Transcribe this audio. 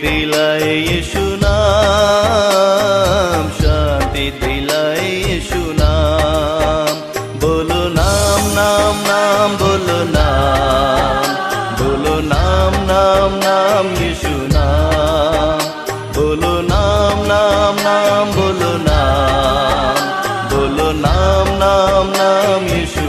दिलाए यीशु नाम, शांति दिलाए यीशु नाम। बोलो नाम नाम नाम, बोलो नाम, बोलो नाम नाम नाम यीशु नाम। बोलो नाम नाम नाम, बोलो नाम, बोलो नाम नाम नाम यीशु